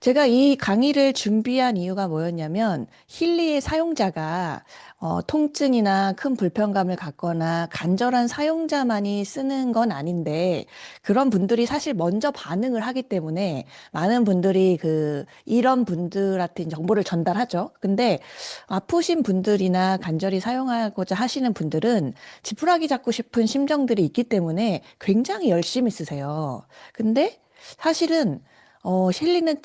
제가 이 강의를 준비한 이유가 뭐였냐면, 힐리의 사용자가 통증이나 큰 불편감을 갖거나 간절한 사용자만이 쓰는 건 아닌데, 그런 분들이 사실 먼저 반응을 하기 때문에 많은 분들이 이런 분들한테 정보를 전달하죠. 근데 아프신 분들이나 간절히 사용하고자 하시는 분들은 지푸라기 잡고 싶은 심정들이 있기 때문에 굉장히 열심히 쓰세요. 근데 사실은 셸리는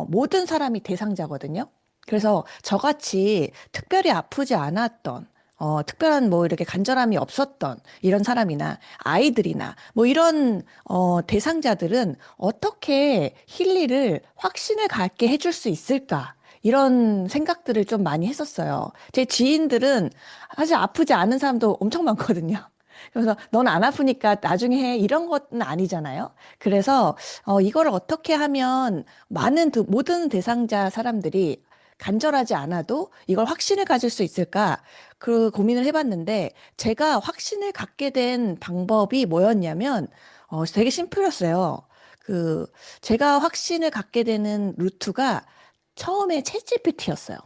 모든 사람이 대상자거든요. 그래서 저같이 특별히 아프지 않았던, 특별한 뭐 이렇게 간절함이 없었던 이런 사람이나 아이들이나 뭐 이런, 대상자들은 어떻게 힐리를 확신을 갖게 해줄 수 있을까? 이런 생각들을 좀 많이 했었어요. 제 지인들은 사실 아프지 않은 사람도 엄청 많거든요. 그래서 넌 안 아프니까 나중에 해 이런 것은 아니잖아요. 그래서 이거를 어떻게 하면 모든 대상자 사람들이 간절하지 않아도 이걸 확신을 가질 수 있을까? 그 고민을 해봤는데 제가 확신을 갖게 된 방법이 뭐였냐면 되게 심플했어요. 그 제가 확신을 갖게 되는 루트가 처음에 챗GPT였어요.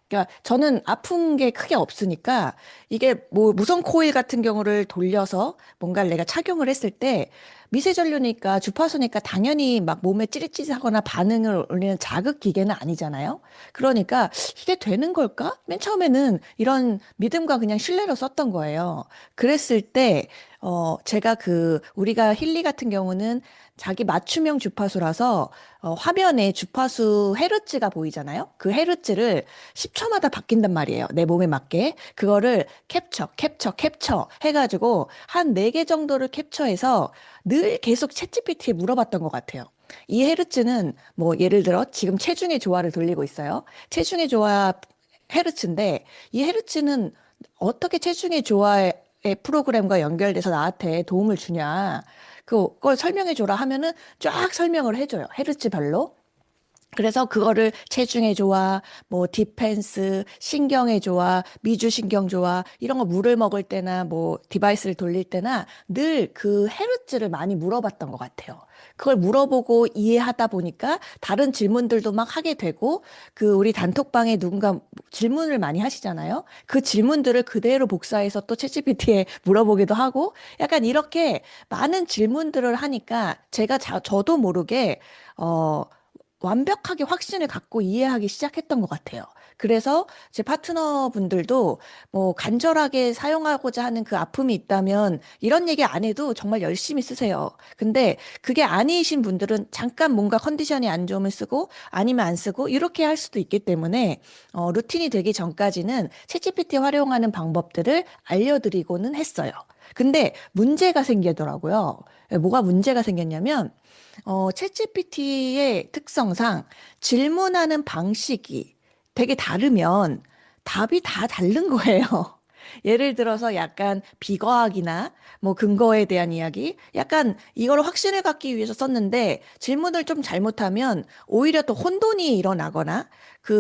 그러니까 저는 아픈 게 크게 없으니까 이게 뭐 무선 코일 같은 경우를 돌려서 뭔가를 내가 착용을 했을 때 미세전류니까 주파수니까 당연히 막 몸에 찌릿찌릿하거나 반응을 올리는 자극 기계는 아니잖아요. 그러니까 이게 되는 걸까? 맨 처음에는 이런 믿음과 그냥 신뢰로 썼던 거예요. 그랬을 때 제가 우리가 힐리 같은 경우는 자기 맞춤형 주파수라서 화면에 주파수 헤르츠가 보이잖아요. 그 헤르츠를 10초마다 바뀐단 말이에요. 내 몸에 맞게. 그거를 캡처 해가지고 한 4개 정도를 캡처해서 늘 계속 챗GPT에 물어봤던 것 같아요. 이 헤르츠는 뭐 예를 들어 지금 체중의 조화를 돌리고 있어요. 체중의 조화 헤르츠인데 이 헤르츠는 어떻게 체중의 조화의 프로그램과 연결돼서 나한테 도움을 주냐. 그걸 설명해 줘라 하면은 쫙 설명을 해줘요. 헤르츠별로. 그래서 그거를 체중의 조화, 뭐 디펜스, 신경의 조화, 미주신경 조화 이런 거 물을 먹을 때나 뭐 디바이스를 돌릴 때나 늘 그 헤르츠를 많이 물어봤던 것 같아요. 그걸 물어보고 이해하다 보니까 다른 질문들도 막 하게 되고 우리 단톡방에 누군가 질문을 많이 하시잖아요. 그 질문들을 그대로 복사해서 또 챗GPT에 물어보기도 하고 약간 이렇게 많은 질문들을 하니까 저도 모르게 어 완벽하게 확신을 갖고 이해하기 시작했던 것 같아요. 그래서 제 파트너분들도 뭐 간절하게 사용하고자 하는 그 아픔이 있다면 이런 얘기 안 해도 정말 열심히 쓰세요. 근데 그게 아니신 분들은 잠깐 뭔가 컨디션이 안 좋으면 쓰고 아니면 안 쓰고 이렇게 할 수도 있기 때문에 루틴이 되기 전까지는 챗GPT 활용하는 방법들을 알려드리고는 했어요. 근데 문제가 생기더라고요. 뭐가 문제가 생겼냐면 챗GPT의 특성상 질문하는 방식이 되게 다르면 답이 다 다른 거예요. 예를 들어서 약간 비과학이나 뭐 근거에 대한 이야기, 약간 이걸 확신을 갖기 위해서 썼는데 질문을 좀 잘못하면 오히려 또 혼돈이 일어나거나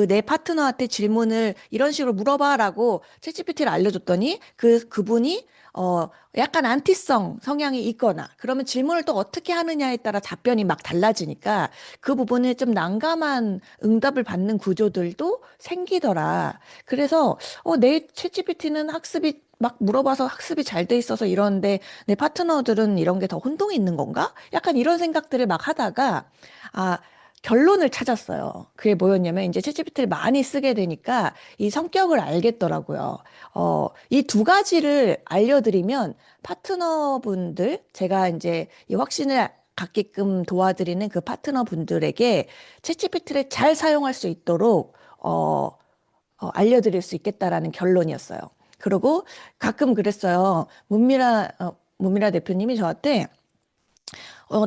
내 파트너한테 질문을 이런 식으로 물어봐라고 챗GPT를 알려줬더니 그분이 약간 안티성 성향이 있거나 그러면 질문을 또 어떻게 하느냐에 따라 답변이 막 달라지니까 그 부분에 좀 난감한 응답을 받는 구조들도 생기더라. 그래서 내 챗GPT는 학습이 막 물어봐서 학습이 잘 돼 있어서 이러는데 내 파트너들은 이런 게 더 혼동이 있는 건가? 약간 이런 생각들을 막 하다가 아 결론을 찾았어요. 그게 뭐였냐면 이제 챗GPT를 많이 쓰게 되니까 이 성격을 알겠더라고요. 이 두 가지를 알려드리면 파트너분들, 제가 이제 이 확신을 갖게끔 도와드리는 그 파트너분들에게 챗GPT를 잘 사용할 수 있도록 알려드릴 수 있겠다라는 결론이었어요. 그리고 가끔 그랬어요. 문미라 대표님이 저한테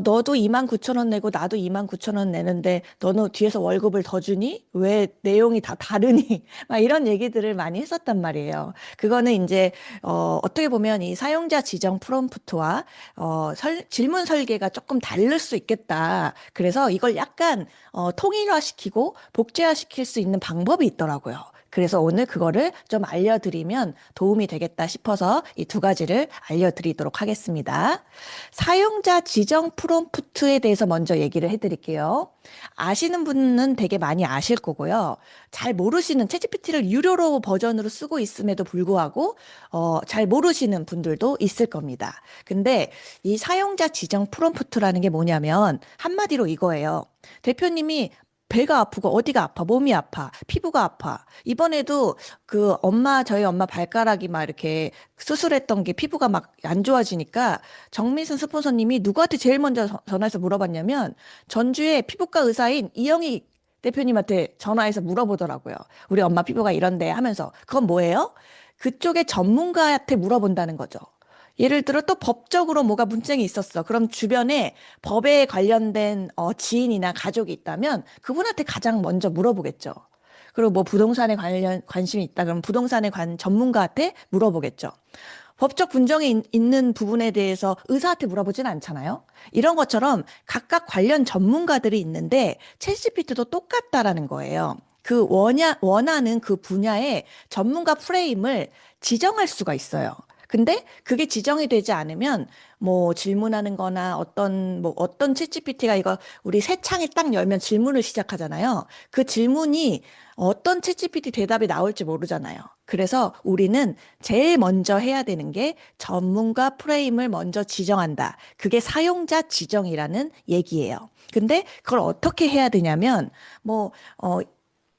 너도 29,000원 내고 나도 29,000원 내는데 너는 뒤에서 월급을 더 주니? 왜 내용이 다 다르니? 막 이런 얘기들을 많이 했었단 말이에요. 그거는 이제 어떻게 보면 이 사용자 지정 프롬프트와 질문 설계가 조금 다를 수 있겠다. 그래서 이걸 약간 통일화시키고 복제화시킬 수 있는 방법이 있더라고요. 그래서 오늘 그거를 좀 알려드리면 도움이 되겠다 싶어서 이 두 가지를 알려드리도록 하겠습니다. 사용자 지정 프롬프트에 대해서 먼저 얘기를 해드릴게요. 아시는 분은 되게 많이 아실 거고요. 잘 모르시는 챗GPT를 유료로 버전으로 쓰고 있음에도 불구하고 잘 모르시는 분들도 있을 겁니다. 근데 이 사용자 지정 프롬프트라는 게 뭐냐면 한마디로 이거예요. 대표님이 배가 아프고 어디가 아파, 몸이 아파, 피부가 아파. 이번에도 저희 엄마 발가락이 막 이렇게 수술했던 게 피부가 막 안 좋아지니까 정미순 스폰서님이 누구한테 제일 먼저 전화해서 물어봤냐면 전주의 피부과 의사인 이영희 대표님한테 전화해서 물어보더라고요. 우리 엄마 피부가 이런데 하면서 그건 뭐예요? 그쪽의 전문가한테 물어본다는 거죠. 예를 들어 또 법적으로 뭐가 문제가 있었어. 그럼 주변에 법에 관련된 지인이나 가족이 있다면 그분한테 가장 먼저 물어보겠죠. 그리고 뭐 부동산에 관심이 있다 그러면 부동산에 관 전문가한테 물어보겠죠. 법적 분정이 있는 부분에 대해서 의사한테 물어보진 않잖아요. 이런 것처럼 각각 관련 전문가들이 있는데 챗GPT도 똑같다라는 거예요. 원하는 그 분야의 전문가 프레임을 지정할 수가 있어요. 근데 그게 지정이 되지 않으면 뭐 질문하는 거나 어떤 챗GPT가 이거 우리 새 창에 딱 열면 질문을 시작하잖아요. 그 질문이 어떤 챗GPT 대답이 나올지 모르잖아요. 그래서 우리는 제일 먼저 해야 되는 게 전문가 프레임을 먼저 지정한다. 그게 사용자 지정이라는 얘기예요. 근데 그걸 어떻게 해야 되냐면 뭐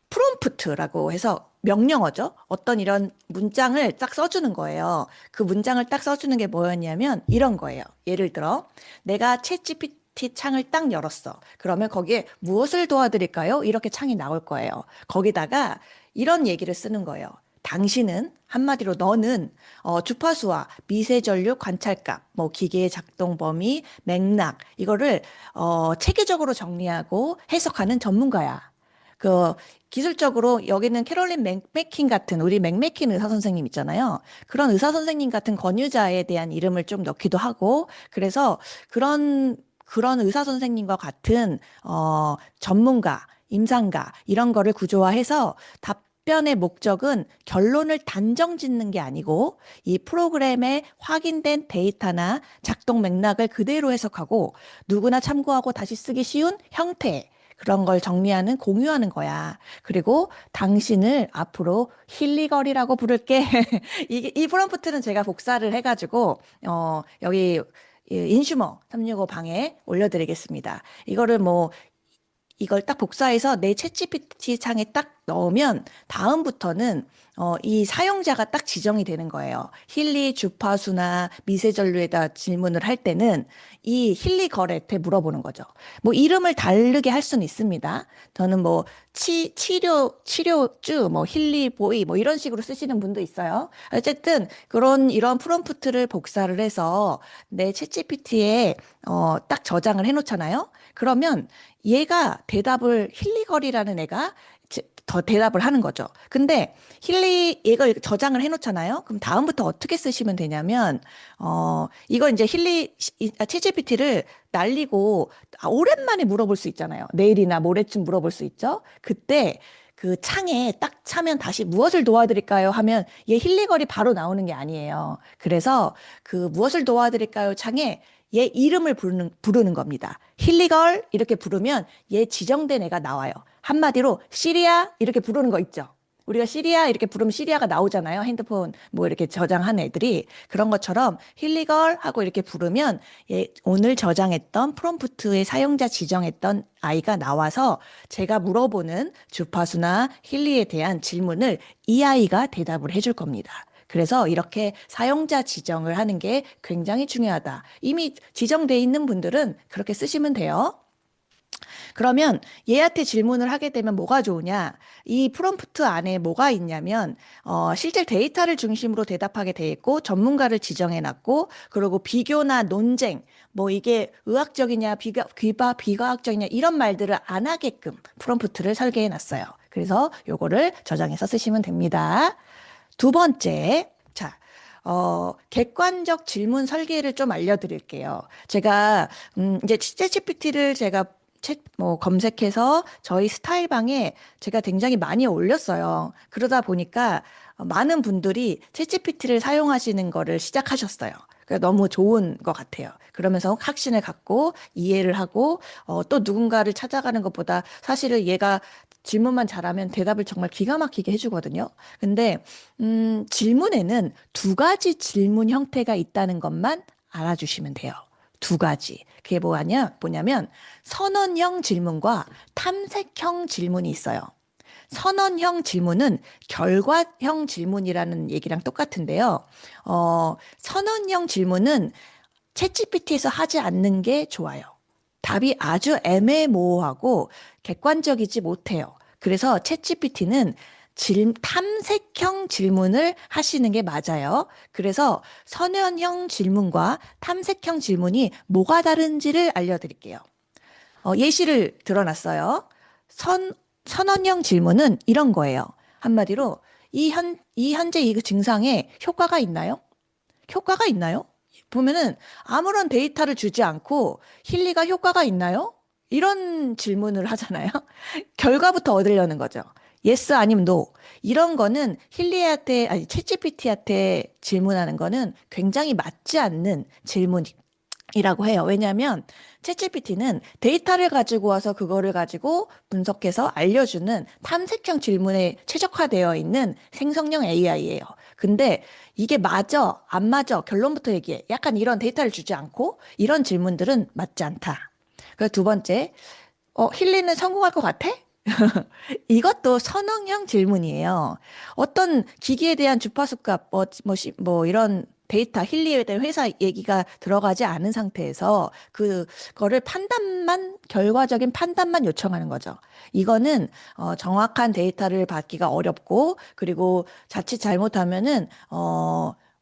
프롬프트라고 해서 명령어죠. 어떤 이런 문장을 딱 써주는 거예요. 그 문장을 딱 써주는 게 뭐였냐면 이런 거예요. 예를 들어 내가 챗GPT 창을 딱 열었어. 그러면 거기에 무엇을 도와드릴까요? 이렇게 창이 나올 거예요. 거기다가 이런 얘기를 쓰는 거예요. 당신은 한마디로 너는 주파수와 미세전류 관찰값, 뭐 기계의 작동 범위, 맥락 이거를 체계적으로 정리하고 해석하는 전문가야. 그 기술적으로 여기는 캐롤린 맥메킨 같은 우리 맥메킨 의사 선생님 있잖아요. 그런 의사 선생님 같은 권유자에 대한 이름을 좀 넣기도 하고 그래서 그런 의사 선생님과 같은 전문가, 임상가 이런 거를 구조화해서 답변의 목적은 결론을 단정 짓는 게 아니고 이 프로그램에 확인된 데이터나 작동 맥락을 그대로 해석하고 누구나 참고하고 다시 쓰기 쉬운 형태 그런 걸 정리하는, 공유하는 거야. 그리고 당신을 앞으로 힐리걸이라고 부를게. 이 프롬프트는 제가 복사를 해가지고, 여기 인슈머 365 방에 올려드리겠습니다. 이걸 딱 복사해서 내 챗GPT 창에 딱 넣으면 다음부터는 이 사용자가 딱 지정이 되는 거예요. 힐리 주파수나 미세전류에다 질문을 할 때는 이 힐리 거래한테 물어보는 거죠. 뭐 이름을 다르게 할 수는 있습니다. 저는 뭐 치료주, 뭐 힐리 보이 뭐 이런 식으로 쓰시는 분도 있어요. 어쨌든 이런 프롬프트를 복사를 해서 내 챗GPT에 딱 저장을 해놓잖아요. 그러면 얘가 대답을 힐리걸이라는 애가 더 대답을 하는 거죠. 근데 이걸 저장을 해놓잖아요. 그럼 다음부터 어떻게 쓰시면 되냐면 이거 이제 챗GPT를 날리고 오랜만에 물어볼 수 있잖아요. 내일이나 모레쯤 물어볼 수 있죠. 그때 그 창에 딱 차면 다시 무엇을 도와드릴까요? 하면 얘 힐리걸이 바로 나오는 게 아니에요. 그래서 그 무엇을 도와드릴까요? 창에 얘 이름을 부르는 겁니다. 힐리걸 이렇게 부르면 얘 지정된 애가 나와요. 한마디로 시리아 이렇게 부르는 거 있죠. 우리가 시리아 이렇게 부르면 시리아가 나오잖아요. 핸드폰 뭐 이렇게 저장한 애들이 그런 것처럼 힐리걸 하고 이렇게 부르면 오늘 저장했던 프롬프트의 사용자 지정했던 아이가 나와서 제가 물어보는 주파수나 힐리에 대한 질문을 이 아이가 대답을 해줄 겁니다. 그래서 이렇게 사용자 지정을 하는 게 굉장히 중요하다. 이미 지정돼 있는 분들은 그렇게 쓰시면 돼요. 그러면 얘한테 질문을 하게 되면 뭐가 좋으냐? 이 프롬프트 안에 뭐가 있냐면 실제 데이터를 중심으로 대답하게 돼 있고 전문가를 지정해 놨고 그리고 비교나 논쟁 뭐 이게 의학적이냐 비과학적이냐 이런 말들을 안 하게끔 프롬프트를 설계해 놨어요. 그래서 요거를 저장해서 쓰시면 됩니다. 두 번째, 자, 객관적 질문 설계를 좀 알려드릴게요. 제가, 이제 챗GPT를 제가 뭐 검색해서 저희 스타일방에 제가 굉장히 많이 올렸어요. 그러다 보니까 많은 분들이 챗GPT를 사용하시는 거를 시작하셨어요. 너무 좋은 것 같아요. 그러면서 확신을 갖고 이해를 하고 또 누군가를 찾아가는 것보다 사실은 얘가 질문만 잘하면 대답을 정말 기가 막히게 해주거든요. 근데 질문에는 두 가지 질문 형태가 있다는 것만 알아주시면 돼요. 두 가지. 그게 뭐냐면 선언형 질문과 탐색형 질문이 있어요. 선언형 질문은 결과형 질문이라는 얘기랑 똑같은데요. 선언형 질문은 챗GPT에서 하지 않는 게 좋아요. 답이 아주 애매모호하고 객관적이지 못해요. 그래서 챗GPT는 탐색형 질문을 하시는 게 맞아요. 그래서 선언형 질문과 탐색형 질문이 뭐가 다른지를 알려드릴게요. 예시를 들어놨어요. 선언형 질문은 이런 거예요. 한마디로 이 현재 이 증상에 효과가 있나요? 효과가 있나요? 보면은 아무런 데이터를 주지 않고 힐리가 효과가 있나요? 이런 질문을 하잖아요. 결과부터 얻으려는 거죠. yes 아니면 no. 이런 거는 힐리한테 아니 챗GPT한테 질문하는 거는 굉장히 맞지 않는 질문이라고 해요. 왜냐하면 챗GPT는 데이터를 가지고 와서 그거를 가지고 분석해서 알려주는 탐색형 질문에 최적화되어 있는 생성형 AI예요. 근데 이게 맞아, 안 맞아, 결론부터 얘기해. 약간 이런 데이터를 주지 않고 이런 질문들은 맞지 않다. 그리고 두 번째, 힐리는 성공할 것 같아? 이것도 선언형 질문이에요. 어떤 기기에 대한 주파수 값, 뭐 이런 데이터, 힐리에 대한 회사 얘기가 들어가지 않은 상태에서 그거를 결과적인 판단만 요청하는 거죠. 이거는, 정확한 데이터를 받기가 어렵고, 그리고 자칫 잘못하면은,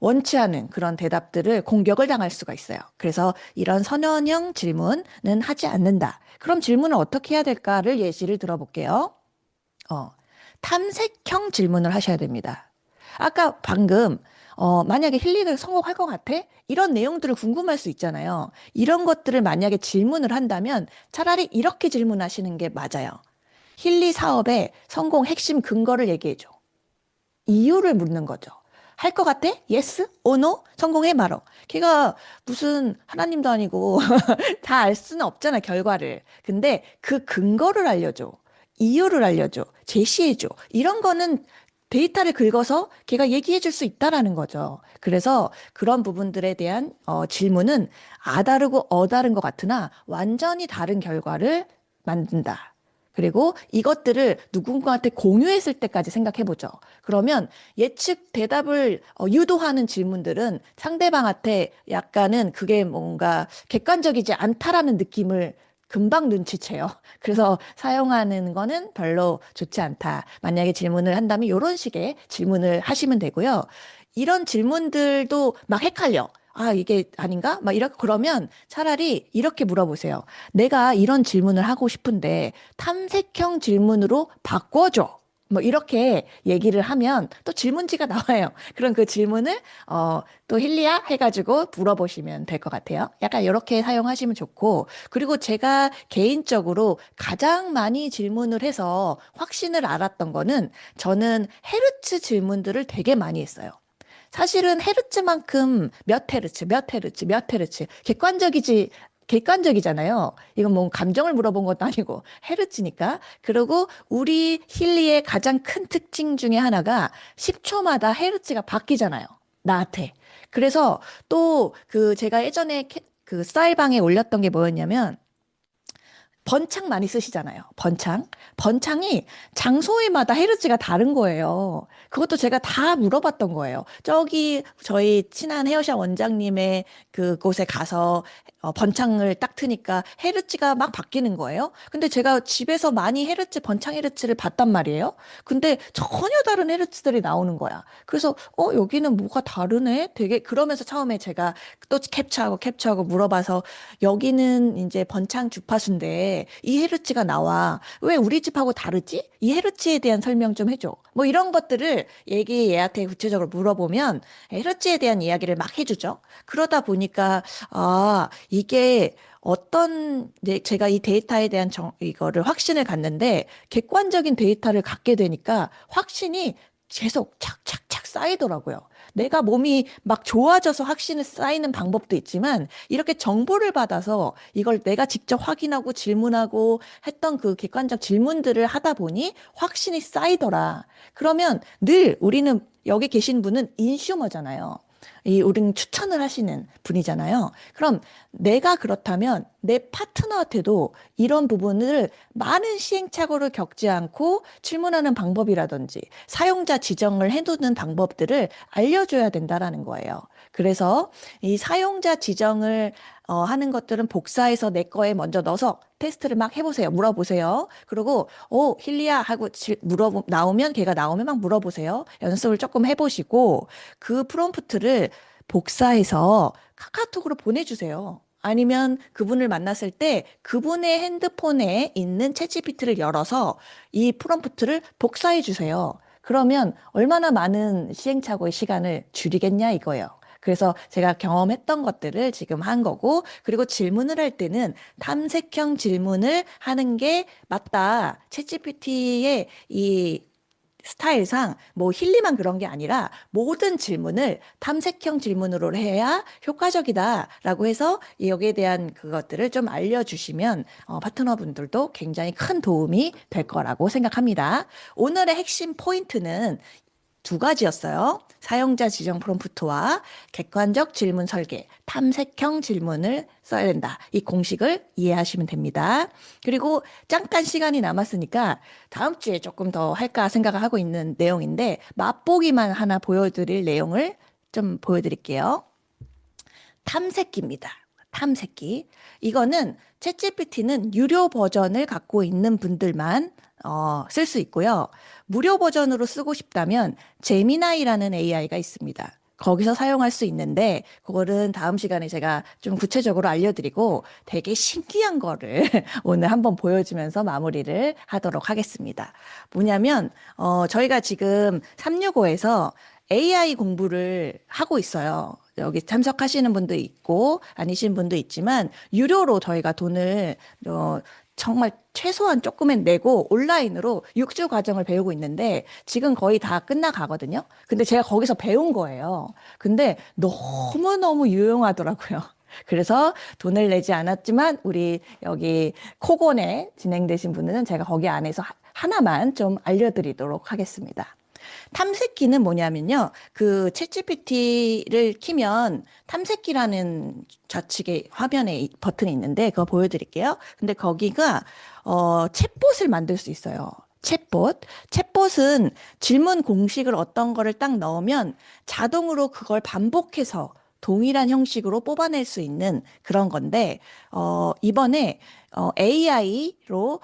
원치 않은 그런 대답들을 공격을 당할 수가 있어요. 그래서 이런 선언형 질문은 하지 않는다. 그럼 질문을 어떻게 해야 될까를 예시를 들어볼게요. 어, 탐색형 질문을 하셔야 됩니다. 아까 방금, 만약에 힐링을 성공할 것 같아? 이런 내용들을 궁금할 수 있잖아요. 이런 것들을 만약에 질문을 한다면 차라리 이렇게 질문하시는 게 맞아요. 힐리 사업의 성공 핵심 근거를 얘기해줘. 이유를 묻는 거죠. 할 것 같아? Yes? or no? 성공해 말어. 걔가 무슨 하나님도 아니고 다 알 수는 없잖아, 결과를. 근데 그 근거를 알려줘. 이유를 알려줘. 제시해줘. 이런 거는 데이터를 긁어서 걔가 얘기해 줄 수 있다라는 거죠. 그래서 그런 부분들에 대한 질문은 아다르고 어다른 것 같으나 완전히 다른 결과를 만든다. 그리고 이것들을 누군가한테 공유했을 때까지 생각해 보죠. 그러면 예측 대답을 유도하는 질문들은 상대방한테 약간은 그게 뭔가 객관적이지 않다라는 느낌을 금방 눈치채요. 그래서 사용하는 거는 별로 좋지 않다. 만약에 질문을 한다면 이런 식의 질문을 하시면 되고요. 이런 질문들도 막 헷갈려. 아, 이게 아닌가? 막 이렇게 그러면 차라리 이렇게 물어보세요. 내가 이런 질문을 하고 싶은데 탐색형 질문으로 바꿔줘. 뭐 이렇게 얘기를 하면 또 질문지가 나와요. 그럼 그 질문을 또 힐리야 해가지고 물어보시면 될 것 같아요. 약간 이렇게 사용하시면 좋고 그리고 제가 개인적으로 가장 많이 질문을 해서 확신을 알았던 거는 저는 헤르츠 질문들을 되게 많이 했어요. 사실은 헤르츠만큼 몇 헤르츠, 몇 헤르츠, 몇 헤르츠 객관적이잖아요. 이건 뭐 감정을 물어본 것도 아니고 헤르츠니까. 그리고 우리 힐리의 가장 큰 특징 중에 하나가 10초마다 헤르츠가 바뀌잖아요. 나한테. 그래서 또 그 제가 예전에 그 스타일방에 올렸던 게 뭐였냐면 번창 많이 쓰시잖아요. 번창. 번창이 장소에마다 헤르츠가 다른 거예요. 그것도 제가 다 물어봤던 거예요. 저기 저희 친한 헤어샵 원장님의 그곳에 가서 번창을 딱 트니까 헤르츠가 막 바뀌는 거예요. 근데 제가 집에서 많이 번창 헤르츠를 봤단 말이에요. 근데 전혀 다른 헤르츠들이 나오는 거야. 그래서 여기는 뭐가 다르네? 되게 그러면서 처음에 제가 또 캡처하고 물어봐서 여기는 이제 번창 주파수인데 이 헤르츠가 나와. 왜 우리 집하고 다르지? 이 헤르츠에 대한 설명 좀 해줘. 뭐 이런 것들을 얘한테 구체적으로 물어보면 헤르츠에 대한 이야기를 막 해주죠. 그러다 보니까 아, 이게 제가 이 데이터에 대한 이거를 확신을 갖는데 객관적인 데이터를 갖게 되니까 확신이 계속 착착착 쌓이더라고요. 내가 몸이 막 좋아져서 확신이 쌓이는 방법도 있지만 이렇게 정보를 받아서 이걸 내가 직접 확인하고 질문하고 했던 그 객관적 질문들을 하다 보니 확신이 쌓이더라. 그러면 늘 우리는 여기 계신 분은 인슈머잖아요. 우리는 추천을 하시는 분이잖아요. 그럼 내가 그렇다면 내 파트너한테도 이런 부분을 많은 시행착오를 겪지 않고 질문하는 방법이라든지 사용자 지정을 해두는 방법들을 알려줘야 된다라는 거예요. 그래서 이 사용자 지정을 하는 것들은 복사해서 내 거에 먼저 넣어서 테스트를 막 해보세요. 물어보세요. 그리고 힐리야 하고 나오면 걔가 나오면 막 물어보세요. 연습을 조금 해보시고 그 프롬프트를 복사해서 카카오톡으로 보내주세요. 아니면 그분을 만났을 때 그분의 핸드폰에 있는 챗GPT를 열어서 이 프롬프트를 복사해 주세요. 그러면 얼마나 많은 시행착오의 시간을 줄이겠냐 이거예요. 그래서 제가 경험했던 것들을 지금 한 거고, 그리고 질문을 할 때는 탐색형 질문을 하는 게 맞다. 챗GPT의 이 스타일상 뭐 힐리만 그런 게 아니라 모든 질문을 탐색형 질문으로 해야 효과적이다라고 해서 여기에 대한 그것들을 좀 알려주시면 파트너분들도 굉장히 큰 도움이 될 거라고 생각합니다. 오늘의 핵심 포인트는 두 가지였어요. 사용자 지정 프롬프트와 객관적 질문 설계, 탐색형 질문을 써야 된다. 이 공식을 이해하시면 됩니다. 그리고 잠깐 시간이 남았으니까 다음 주에 조금 더 할까 생각을 하고 있는 내용인데 맛보기만 하나 보여드릴 내용을 좀 보여드릴게요. 탐색기입니다. 탐색기. 이거는 챗GPT는 유료 버전을 갖고 있는 분들만 쓸 수 있고요. 무료 버전으로 쓰고 싶다면 제미나이라는 AI가 있습니다. 거기서 사용할 수 있는데 그거는 다음 시간에 제가 좀 구체적으로 알려드리고 되게 신기한 거를 오늘 한번 보여주면서 마무리를 하도록 하겠습니다. 뭐냐면 저희가 지금 365에서 AI 공부를 하고 있어요. 여기 참석하시는 분도 있고 아니신 분도 있지만 유료로 저희가 돈을 정말 최소한 조금은 내고 온라인으로 6주 과정을 배우고 있는데 지금 거의 다 끝나가거든요. 근데 제가 거기서 배운 거예요. 근데 너무너무 유용하더라고요. 그래서 돈을 내지 않았지만 우리 여기 코곤에 진행되신 분은 제가 거기 안에서 하나만 좀 알려드리도록 하겠습니다. 탐색기는 뭐냐면요. 그 챗GPT를 키면 탐색기라는 좌측에 화면에 버튼이 있는데 그거 보여드릴게요. 근데 거기가 챗봇을 만들 수 있어요. 챗봇. 챗봇은 질문 공식을 어떤 거를 딱 넣으면 자동으로 그걸 반복해서 동일한 형식으로 뽑아낼 수 있는 그런 건데, 이번에 AI로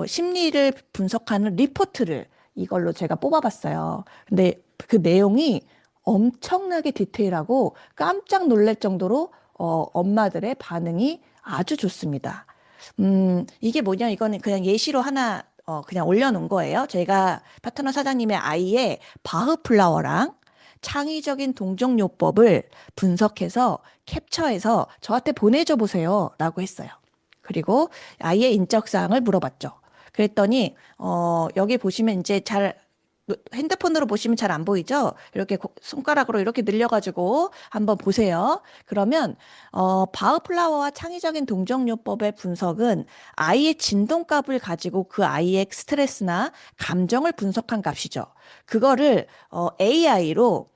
심리를 분석하는 리포트를 이걸로 제가 뽑아봤어요. 근데 그 내용이 엄청나게 디테일하고 깜짝 놀랄 정도로 엄마들의 반응이 아주 좋습니다. 이게 뭐냐, 이거는 그냥 예시로 하나 그냥 올려놓은 거예요. 제가 파트너 사장님의 아이의 바흐플라워랑 창의적인 동정요법을 분석해서 캡처해서 저한테 보내줘 보세요. 라고 했어요. 그리고 아이의 인적사항을 물어봤죠. 그랬더니 여기 보시면 이제 잘 핸드폰으로 보시면 잘 안 보이죠? 이렇게 손가락으로 이렇게 늘려가지고 한번 보세요. 그러면 바흐플라워와 창의적인 동정요법의 분석은 아이의 진동값을 가지고 그 아이의 스트레스나 감정을 분석한 값이죠. 그거를 AI로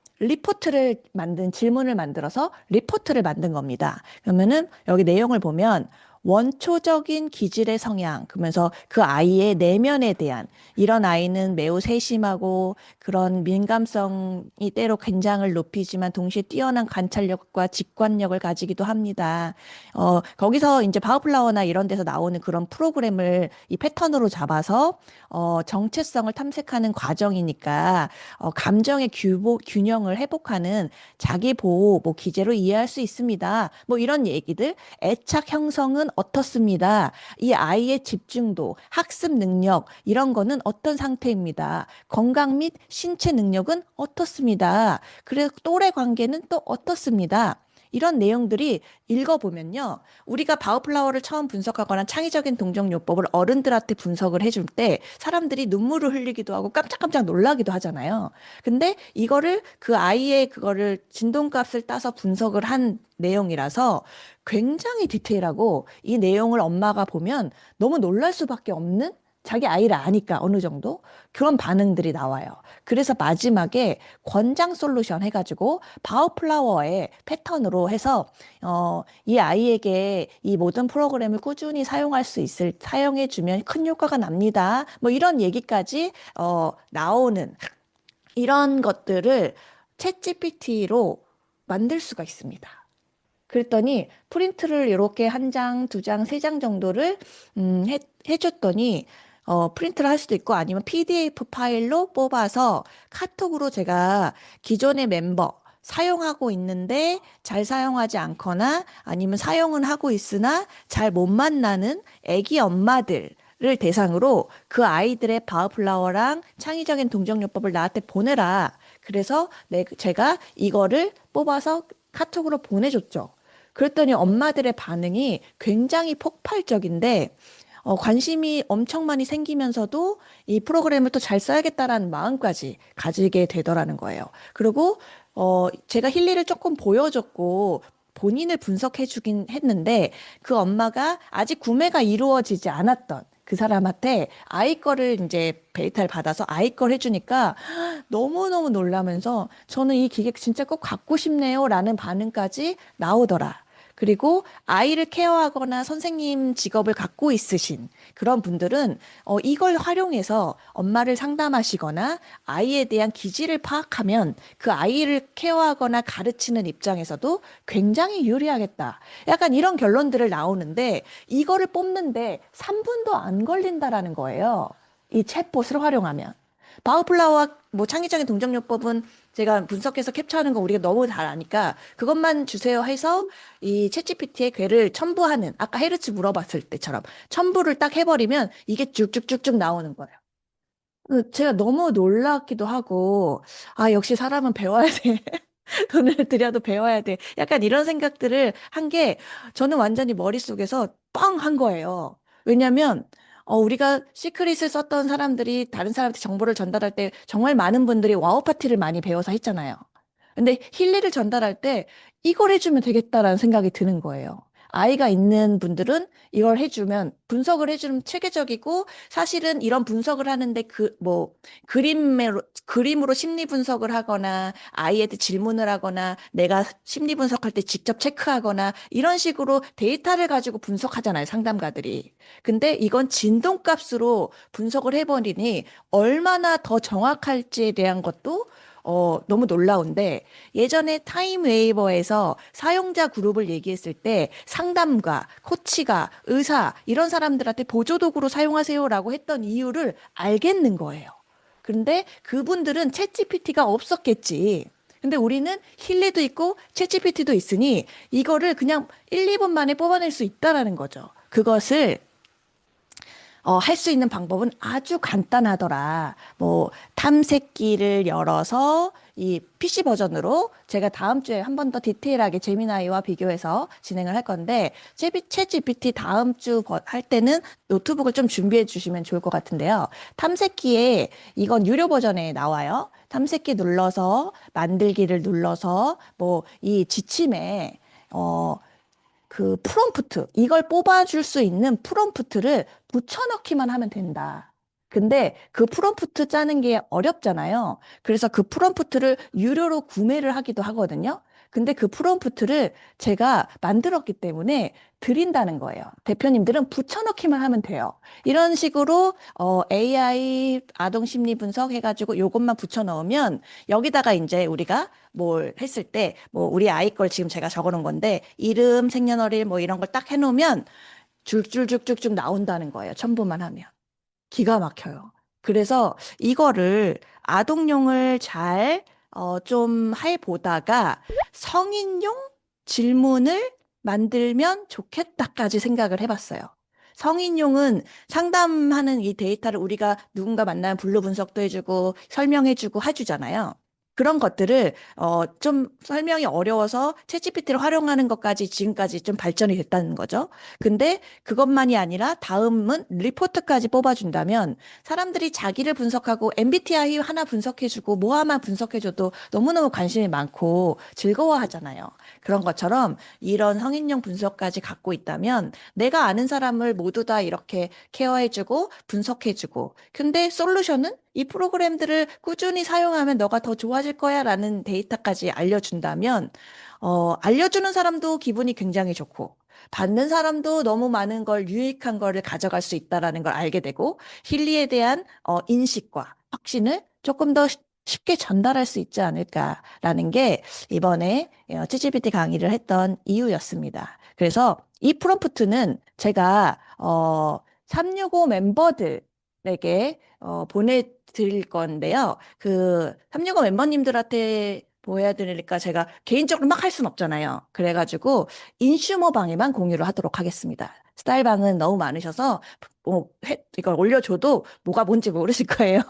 질문을 만들어서 리포트를 만든 겁니다. 그러면은 여기 내용을 보면 원초적인 기질의 성향, 그러면서 그 아이의 내면에 대한 이런 아이는 매우 세심하고 그런 민감성이 때로 긴장을 높이지만 동시에 뛰어난 관찰력과 직관력을 가지기도 합니다. 거기서 이제 바우플라워나 이런 데서 나오는 그런 프로그램을 이 패턴으로 잡아서 정체성을 탐색하는 과정이니까 감정의 균형을 회복하는 자기 보호 뭐 기제로 이해할 수 있습니다. 뭐 이런 얘기들, 애착 형성은 어떻습니다. 이 아이의 집중도, 학습 능력 이런 거는 어떤 상태입니다. 건강 및 신체 능력은 어떻습니다. 그래서 또래 관계는 또 어떻습니다. 이런 내용들이 읽어보면요. 우리가 바우플라워를 처음 분석하거나 창의적인 동정요법을 어른들한테 분석을 해줄 때 사람들이 눈물을 흘리기도 하고 깜짝깜짝 놀라기도 하잖아요. 근데 이거를 그 아이의 그거를 진동값을 따서 분석을 한 내용이라서 굉장히 디테일하고 이 내용을 엄마가 보면 너무 놀랄 수밖에 없는 자기 아이를 아니까 어느 정도 그런 반응들이 나와요. 그래서 마지막에 권장 솔루션 해가지고 바우플라워의 패턴으로 해서 이 아이에게 이 모든 프로그램을 꾸준히 사용할 수 있을 사용해주면 큰 효과가 납니다. 뭐 이런 얘기까지 나오는 이런 것들을 챗 GPT로 만들 수가 있습니다. 그랬더니 프린트를 이렇게 한 장, 두 장, 세 장 정도를 해줬더니 프린트를 할 수도 있고 아니면 PDF 파일로 뽑아서 카톡으로 제가 기존의 멤버 사용하고 있는데 잘 사용하지 않거나 아니면 사용은 하고 있으나 잘 못 만나는 애기 엄마들을 대상으로 그 아이들의 바우플라워랑 창의적인 동정요법을 나한테 보내라. 그래서 제가 이거를 뽑아서 카톡으로 보내줬죠. 그랬더니 엄마들의 반응이 굉장히 폭발적인데, 관심이 엄청 많이 생기면서도 이 프로그램을 또 잘 써야겠다라는 마음까지 가지게 되더라는 거예요. 그리고, 제가 힐리를 조금 보여줬고, 본인을 분석해 주긴 했는데, 그 엄마가 아직 구매가 이루어지지 않았던 그 사람한테 아이 거를 이제 데이터를 받아서 아이 걸 해주니까 너무너무 놀라면서 저는 이 기계 진짜 꼭 갖고 싶네요 라는 반응까지 나오더라. 그리고 아이를 케어하거나 선생님 직업을 갖고 있으신 그런 분들은 이걸 활용해서 엄마를 상담하시거나 아이에 대한 기질을 파악하면 그 아이를 케어하거나 가르치는 입장에서도 굉장히 유리하겠다. 약간 이런 결론들을 나오는데 이거를 뽑는데 3분도 안 걸린다라는 거예요. 이 챗봇을 활용하면. 바우플라워와 뭐 창의적인 동정요법은 제가 분석해서 캡처하는 거 우리가 너무 잘 아니까 그것만 주세요 해서 이 챗GPT에 괴를 첨부하는 아까 헤르츠 물어봤을 때처럼 첨부를 딱 해버리면 이게 쭉쭉쭉쭉 나오는 거예요. 제가 너무 놀랍기도 하고 아 역시 사람은 배워야 돼. 돈을 들여도 배워야 돼. 약간 이런 생각들을 한 게 저는 완전히 머릿속에서 뻥 한 거예요. 왜냐면 우리가 시크릿을 썼던 사람들이 다른 사람한테 정보를 전달할 때 정말 많은 분들이 와우 파티를 많이 배워서 했잖아요. 근데 힐리를 전달할 때 이걸 해주면 되겠다라는 생각이 드는 거예요. 아이가 있는 분들은 이걸 해주면 분석을 해주면 체계적이고 사실은 이런 분석을 하는데 그림으로 심리 분석을 하거나 아이한테 질문을 하거나 내가 심리 분석할 때 직접 체크하거나 이런 식으로 데이터를 가지고 분석하잖아요, 상담가들이. 근데 이건 진동값으로 분석을 해버리니 얼마나 더 정확할지에 대한 것도 너무 놀라운데 예전에 타임웨이버에서 사용자 그룹을 얘기했을 때 상담가, 코치가, 의사 이런 사람들한테 보조도구로 사용하세요라고 했던 이유를 알겠는 거예요. 그런데 그분들은 챗GPT가 없었겠지. 근데 우리는 힐리도 있고 챗GPT도 있으니 이거를 그냥 1, 2분 만에 뽑아낼 수 있다라는 거죠. 그것을 할 수 있는 방법은 아주 간단하더라. 뭐, 탐색기를 열어서 이 PC 버전으로 제가 다음 주에 한 번 더 디테일하게 제미나이와 비교해서 진행을 할 건데, 챗 GPT 다음 주 할 때는 노트북을 좀 준비해 주시면 좋을 것 같은데요. 탐색기에 이건 유료 버전에 나와요. 탐색기 눌러서 만들기를 눌러서 뭐 이 지침에 어, 그 프롬프트, 이걸 뽑아줄 수 있는 프롬프트를 붙여넣기만 하면 된다. 근데 그 프롬프트 짜는 게 어렵잖아요. 그래서 그 프롬프트를 유료로 구매를 하기도 하거든요. 근데 그 프롬프트를 제가 만들었기 때문에 드린다는 거예요. 대표님들은 붙여넣기만 하면 돼요. 이런 식으로 AI 아동 심리 분석 해가지고 요것만 붙여넣으면 여기다가 이제 우리가 뭘 했을 때, 뭐, 우리 아이 걸 지금 제가 적어 놓은 건데, 이름, 생년월일, 뭐 이런 걸 딱 해놓으면 줄줄쭉쭉쭉 나온다는 거예요. 첨부만 하면. 기가 막혀요. 그래서 이거를 아동용을 잘, 좀 해보다가 성인용 질문을 만들면 좋겠다까지 생각을 해봤어요. 성인용은 상담하는 이 데이터를 우리가 누군가 만나면 분류 분석도 해주고 설명해주고 해주잖아요. 그런 것들을 좀 설명이 어려워서 챗GPT를 활용하는 것까지 지금까지 좀 발전이 됐다는 거죠. 근데 그것만이 아니라 다음은 리포트까지 뽑아준다면 사람들이 자기를 분석하고 MBTI 하나 분석해주고 뭐 하나 분석해줘도 너무너무 관심이 많고 즐거워하잖아요. 그런 것처럼 이런 성인용 분석까지 갖고 있다면 내가 아는 사람을 모두 다 이렇게 케어해주고 분석해주고 근데 솔루션은 이 프로그램들을 꾸준히 사용하면 너가 더 좋아질 거야 라는 데이터까지 알려준다면 알려주는 사람도 기분이 굉장히 좋고 받는 사람도 너무 많은 걸 유익한 거를 가져갈 수 있다라는 걸 알게 되고 힐리에 대한 인식과 확신을 조금 더 쉽게 전달할 수 있지 않을까라는 게 이번에 챗GPT 강의를 했던 이유였습니다. 그래서 이 프롬프트는 제가 365 멤버들에게 보내드릴 건데요. 그 365 멤버님들한테 보여드리니까 제가 개인적으로 막 할 순 없잖아요. 그래가지고 인슈머 방에만 공유를 하도록 하겠습니다. 스타일 방은 너무 많으셔서 이걸 올려줘도 뭐가 뭔지 모르실 거예요.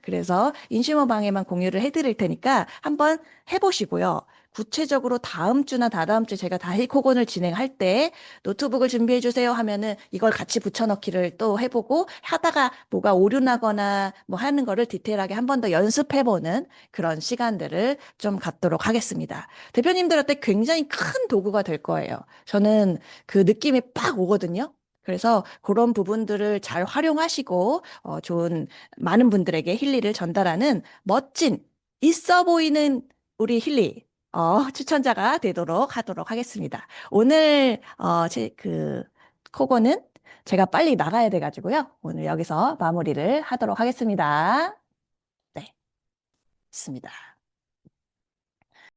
그래서 인슈머 방에만 공유를 해드릴 테니까 한번 해보시고요. 구체적으로 다음 주나 다다음 주 제가 다이코곤을 진행할 때 노트북을 준비해 주세요 하면은 이걸 같이 붙여넣기를 또 해보고 하다가 뭐가 오류 나거나 뭐 하는 거를 디테일하게 한 번 더 연습해보는 그런 시간들을 좀 갖도록 하겠습니다. 대표님들한테 굉장히 큰 도구가 될 거예요. 저는 그 느낌이 빡 오거든요. 그래서 그런 부분들을 잘 활용하시고 좋은 많은 분들에게 힐리를 전달하는 멋진 있어 보이는 우리 힐리 추천자가 되도록 하도록 하겠습니다. 오늘 코거는 제가 빨리 나가야 돼가지고요. 오늘 여기서 마무리를 하도록 하겠습니다. 네, 있습니다.